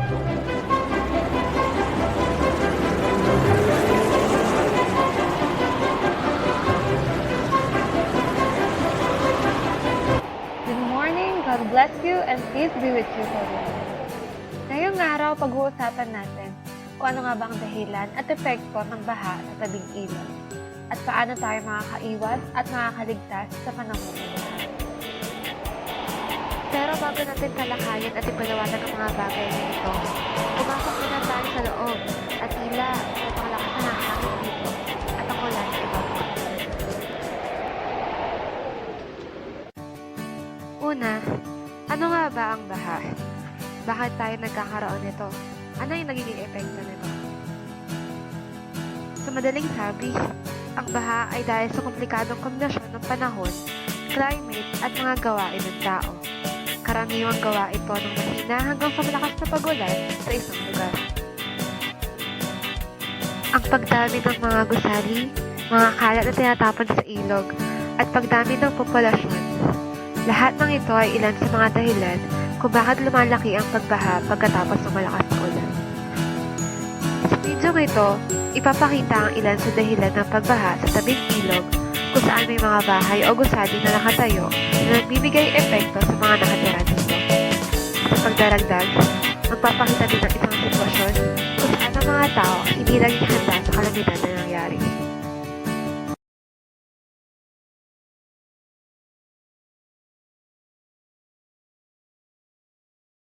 Good morning, God bless you, and peace be with you forever. Ngayong araw, pag-uusapan natin kung ano nga ba ang dahilan at epekto ng baha sa tabing ilog at paano tayo makakaiwas at makakaligtas sa panahon ng baha. Pero bago natin talakayin at ipaliwanag ang mga bagay na ito, pumasok muna tayo sa loob at tila napakalakas na ng hangin dito at ang ulan sa ibaba. Una, ano nga ba ang baha? Bakit tayo nagkakaroon nito? Ano yung nagiging epekto nito? Sa madaling sabi, ang baha ay dahil sa komplikadong kombinasyon ng panahon, climate at mga gawain ng tao. Karaniwang gawa ito ng mahina hanggang sa malakas na pagulan sa isang lugar. Ang pagdami ng mga gusali, mga kalat na tinatapon sa ilog, at pagdami ng populasyon. Lahat ng ito ay ilan sa mga dahilan kung bakit lumalaki ang pagbaha pagkatapos ng malakas na ulan. Sa video ito, ipapakita ang ilan sa dahilan ng pagbaha sa tabing ilog kung saan may mga bahay o gusali na nakatayo na nagbibigay epekto sa mga nakatira dito. Sa pagdaragdag, magpapakita din ng isang sitwasyon kung saan ang mga tao hindi laging handa sa kalamitan na nangyari.